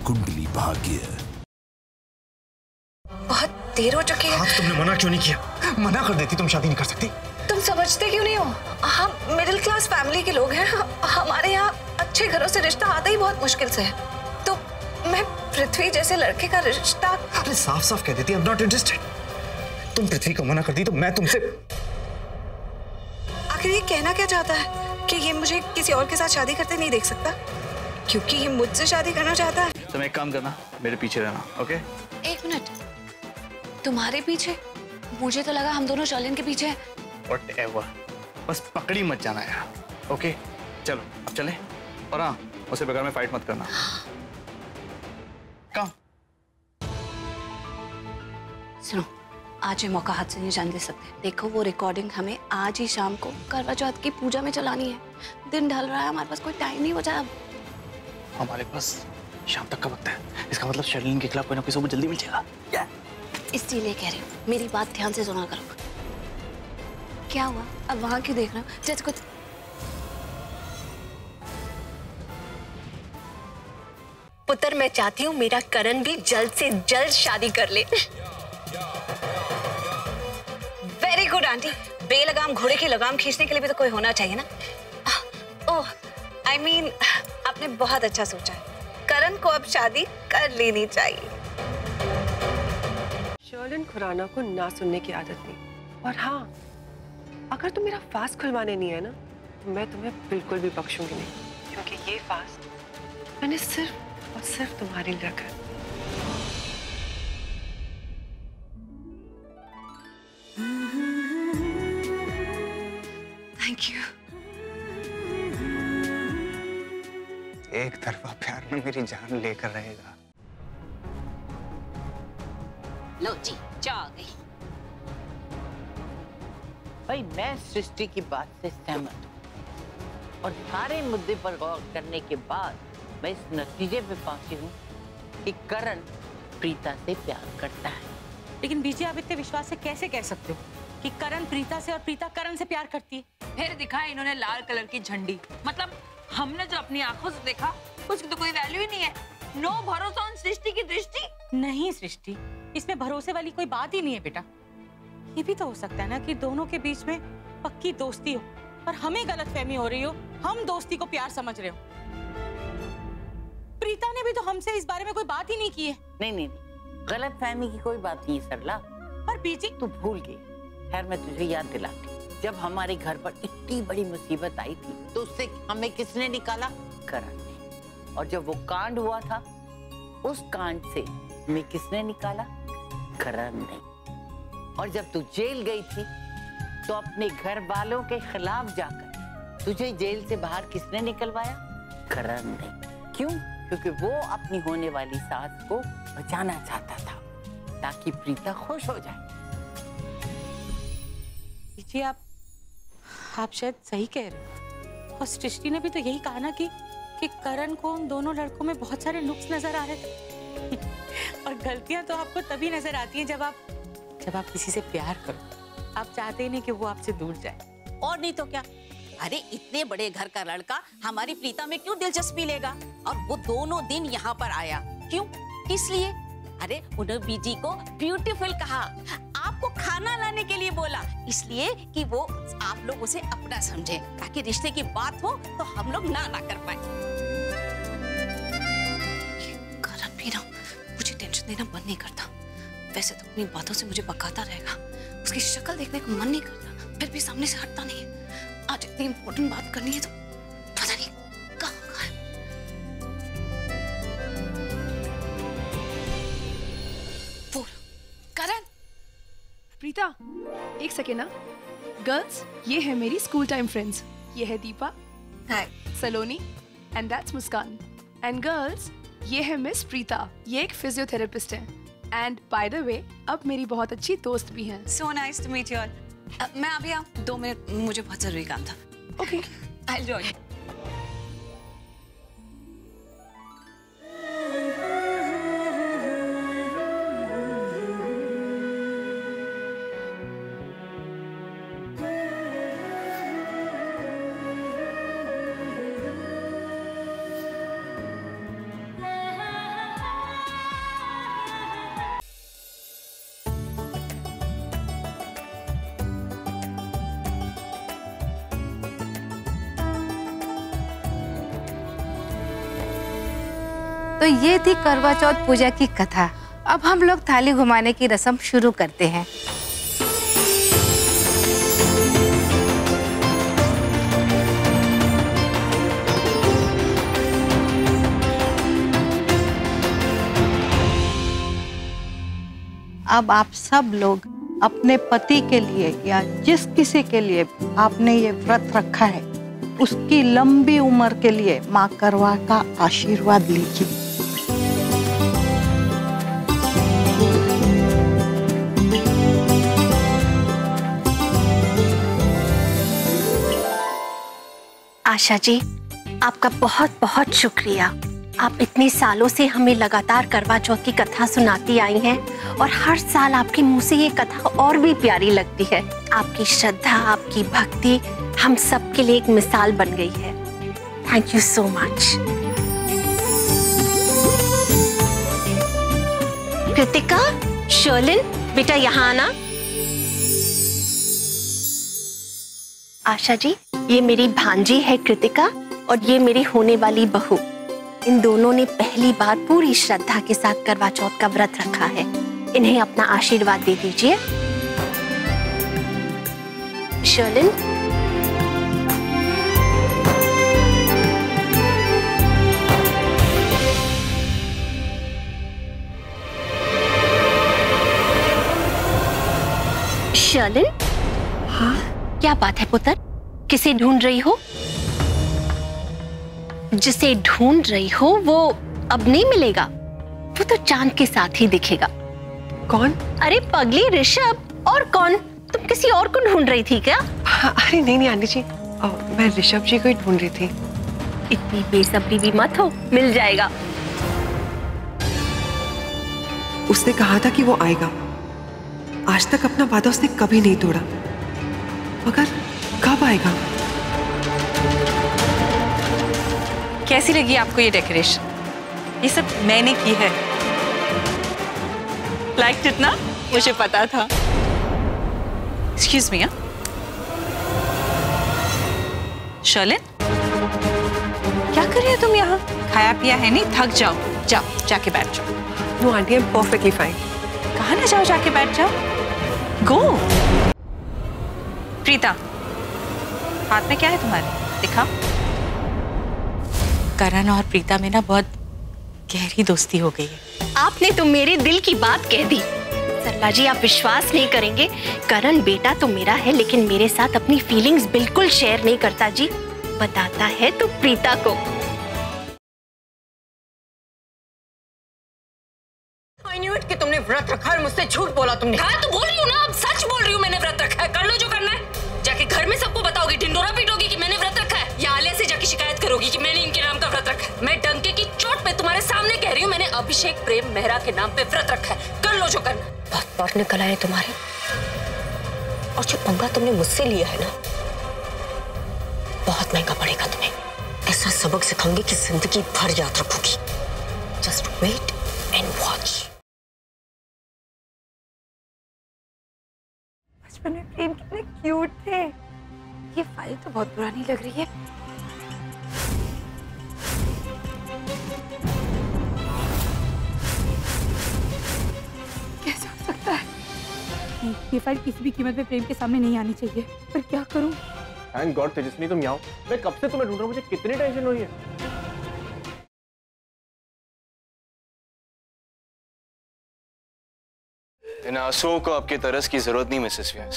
कुंडली भाग्य। बहुत देर हो चुकी है। तुमने मना क्यों नहीं किया? मना कर देती, तुम शादी नहीं कर सकती। तुम समझते क्यों नहीं हो? हम मिडिल क्लास फैमिली के लोग हैं। हमारे यहाँ अच्छे घरों से रिश्ता आता ही बहुत मुश्किल से है। तो मैं पृथ्वी जैसे लड़के का रिश्ता। आपने साफ साफ कह देती, आई एम नॉट इंटरेस्टेड। तुम पृथ्वी को मना कर दी तो मैं तुमसे। आखिर ये कहना क्या चाहता है कि ये मुझे किसी और के साथ शादी करते नहीं देख सकता क्योंकि ये मुझसे शादी करना चाहता है? तुम एक काम करना, मेरे पीछे रहना, ओके? एक मिनट, तुम्हारे पीछे? मुझे तो लगा हम दोनों शर्लिन के पीछे हैं। Whatever, बस पकड़ी मत जाना यार, ओके? चलो अब चले। और हाँ, उससे बगैर में फाइट मत करना। कम। सुनो, आज ये मौका हाथ से नहीं जाने दे सकते। देखो वो रिकॉर्डिंग हमें आज ही शाम को करवा चौथ की पूजा में चलानी है। दिन ढल रहा है, हमारे पास कोई टाइम नहीं बचा अब। हमारे पास शाम तक का वक्त है। इसका मतलब शर्लिन के खिलाफ कोई ना कोई सबूत जल्दी मिल जाएगा। इसलिए कह रही हूँ, मेरी बात ध्यान से सुना करो। क्या हुआ? अब वहां क्यों देख रहे हो? जज कुछ पुत्र, मैं चाहती हूँ मेरा करण भी जल्द से जल्द शादी कर ले। Very good aunty. बेलगाम घोड़े की लगाम खींचने के लिए भी तो कोई होना चाहिए ना। ओह, आई मीन, आपने बहुत अच्छा सोचा है। करण को अब शादी कर लेनी चाहिए। शर्लिन खुराना को ना सुनने की आदत नहीं। और हाँ, अगर तुम मेरा फास्ट खुलवाने नहीं है ना, तो मैं तुम्हें बिल्कुल भी बख्शूंगी नहीं, क्योंकि ये फास्ट मैंने सिर्फ और सिर्फ तुम्हारे लिए रखा है। Thank you. एक तरफा प्यार में मेरी जान लेकर रहेगा। लो जी, चाह आ गई। भाई मैं सृष्टि की बात से सहमत हूँ और सारे मुद्दे पर गौर करने के बाद मैं इस नतीजे पे पहुंची हूँ कि करण प्रीता से प्यार करता है। लेकिन बीजी, आप इतने विश्वास से कैसे कह सकते हो कि करण प्रीता से और प्रीता करण से प्यार करती है? फिर दिखा इन्होंने लाल कलर की झंडी। मतलब हमने जो अपनी आंखों से देखा उसकी तो कोई वैल्यू ही नहीं है। नो भरोसा ऑन सृष्टि की दृष्टि। नहीं सृष्टि, इसमें भरोसे वाली कोई बात ही नहीं है बेटा। ये भी तो हो सकता है ना कि दोनों के बीच में पक्की दोस्ती हो और हमें गलतफहमी हो रही हो, हम दोस्ती को प्यार समझ रहे हो। प्रीता ने भी तो हमसे इस बारे में कोई बात ही नहीं की है। नहीं, गलतफहमी की कोई बात नहीं सरला। पर बीजी, तू भूल गई। खैर मैं तुझे याद दिलाती, जब हमारे घर पर इतनी बड़ी मुसीबत आई थी तो उससे हमें किसने निकाला? करण ने। और जब वो कांड हुआ था, उस कांड से हमें किसने निकाला? करण ने। और जब तू जेल गई थी तो अपने घर वालों के खिलाफ जाकर तुझे जेल से बाहर किसने निकलवाया? करण ने। क्यों? क्योंकि वो अपनी होने वाली सास को बचाना चाहता था ताकि प्रीता खुश हो जाए। जी, आप शायद सही कह रहे हो। और सृष्टि ने भी तो यही कहा ना कि करण को उन दोनों लड़कों में बहुत सारे नुक्स नजर आ रहे थे। और गलतियां तो आपको तभी नजर आती हैं जब आप किसी से प्यार करो। आप चाहते ही नहीं कि वो आपसे दूर जाए। और नहीं तो क्या। अरे इतने बड़े घर का लड़का हमारी प्रीता में क्यों दिलचस्पी लेगा? और वो दोनों दिन यहाँ पर आया क्यों? इसलिए अरे उन्होंने बीजी को ब्यूटीफुल कहा, आपको खाना लाने के लिए बोला, इसलिए कि वो आप लोग उसे अपना समझे, ताकि रिश्ते की बात हो तो हम लोग ना कर पाए। करण भी ना मुझे टेंशन देना बंद नहीं करता। वैसे तो अपनी बातों से मुझे पकाता रहेगा, उसकी शक्ल देखने को मन नहीं करता, फिर भी सामने से हटता नहीं है। आज इतनी इंपॉर्टेंट बात करनी है तो पता नहीं कहाँ है। करण। प्रीता, एक सेकेंड ना। गर्ल्स, ये है मेरी स्कूल टाइम फ्रेंड्स। ये है Deepa, hi, Saloni, and that's Muskan. And girls, ये है मिस प्रीता, ये एक फिजियोथेरेपिस्ट है। एंड बाय द वे, अब मेरी बहुत अच्छी दोस्त भी हैं। So nice to meet you all. मैं अभी 2 मिनट, मुझे बहुत जरूरी काम था। Okay, I will join. तो ये थी करवा चौथ पूजा की कथा। अब हम लोग थाली घुमाने की रस्म शुरू करते हैं। अब आप सब लोग अपने पति के लिए या जिस किसी के लिए आपने ये व्रत रखा है उसकी लंबी उम्र के लिए माँ करवा का आशीर्वाद लीजिए। आशा जी, आपका बहुत बहुत शुक्रिया। आप इतने सालों से हमें लगातार करवा चौथ की कथा सुनाती आई हैं और हर साल आपके मुंह से ये कथा और भी प्यारी लगती है। आपकी श्रद्धा, आपकी भक्ति हम सब के लिए एक मिसाल बन गई है। Thank you so much. Kritika, Sherlin, बेटा यहाँ आना। आशा जी, ये मेरी भांजी है कृतिका और ये मेरी होने वाली बहू। इन दोनों ने पहली बार पूरी श्रद्धा के साथ करवा चौथ का व्रत रखा है। इन्हें अपना आशीर्वाद दे दीजिए। शर्लिन, शर्लिन, हाँ क्या बात है पुत्र? किसे ढूंढ रही हो? जिसे ढूंढ रही हो वो अब नहीं मिलेगा, वो तो चांद के साथ ही दिखेगा। कौन? अरे पगली ऋषभ। और कौन? तुम किसी और को ढूंढ रही थी क्या? अरे नहीं नहीं आंटी जी, मैं ऋषभ जी को ही ढूंढ रही थी। इतनी बेसब्री भी मत हो, मिल जाएगा। उसने कहा था कि वो आएगा। आज तक अपना वादा उसने कभी नहीं तोड़ा, मगर कब आएगा? कैसी लगी आपको ये डेकोरेशन? ये सब मैंने की है। लाइक जितना मुझे पता था। Excuse me. शर्लिन, क्या कर रही हो तुम यहाँ? खाया पिया है नहीं, थक जाओ, जाओ जाके बैठ जाओ। No aunty, I am perfectly fine. कहाँ ना जाओ, जाके बैठ जाओ। गो। प्रीता, हाथ में क्या है तुम्हारे? दिखाओ। करण और प्रीता में ना बहुत गहरी दोस्ती हो गई है। आपने तो मेरे दिल की बात कह दी। सरला जी, आप विश्वास नहीं करेंगे, करण बेटा तो मेरा है लेकिन मेरे साथ अपनी फीलिंग्स बिल्कुल शेयर नहीं करता जी। बताता है तो प्रीता को। I knew it कि तुमने व्रत रखा है, मुझसे झूठ बोला तुमने। हाँ तो बोल रही हूँ ना, अब सच बोल रही हूँ, मैंने व्रत रखा है। कर लो जो करना है। जाके घर में सबको बताओगी, ढिंडोरा पीटोगी कि मैंने व्रत रखा है, या आलिया से जाके शिकायत करोगी कि मैंने इनके नाम का व्रत रखा है। मैं डंके की चोट पे तुम्हारे सामने कह रही हूँ, मैंने अभिषेक प्रेम मेहरा के नाम पे व्रत रखा है। कर लो जो करना। बहुत बार निकल आए तुम्हारे, और जो पंगा तुमने मुझसे लिया है ना, बहुत महंगा पड़ेगा तुम्हें। ऐसा सबक सिखाऊंगी कि जिंदगी भर याद रखोगी। Just wait and watch. बचपन में प्रेम कितने क्यूट थे। ये फाइल तो बहुत पुरानी लग रही है। कैसे हो सकता है? नहीं, ये फाइल किसी भी कीमत पे प्रेम के सामने नहीं आनी चाहिए। पर क्या करूं? थैंक गॉड तेजस्विनी तुम यहाँ हो। मैं कब से तुम्हें ढूंढ रहा हूँ, मुझे कितनी टेंशन हुई है। इन आंसुओं को आपके तरस की जरूरत नहीं मिसेस व्यास।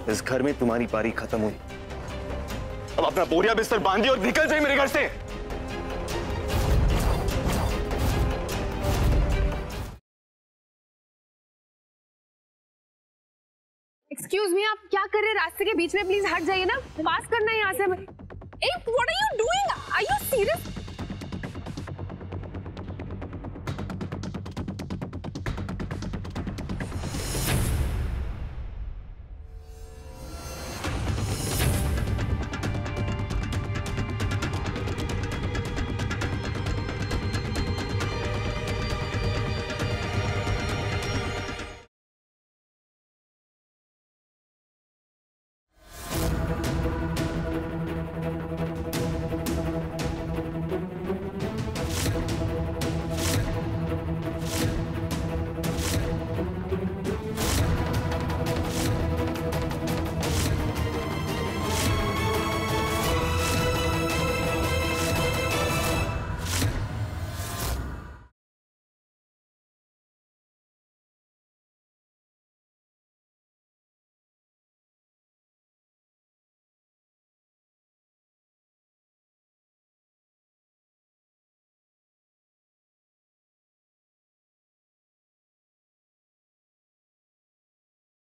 इस घर में तुम्हारी पारी खत्म हुई। अब अपना बोरिया बिस्तर बांधिए और निकल जाइए मेरे घर से। एक्सक्यूज मी, आप क्या कर रहे हैं रास्ते के बीच में? प्लीज हट जाइए ना, पास करना है यहाँ से। What are you doing? Are you serious?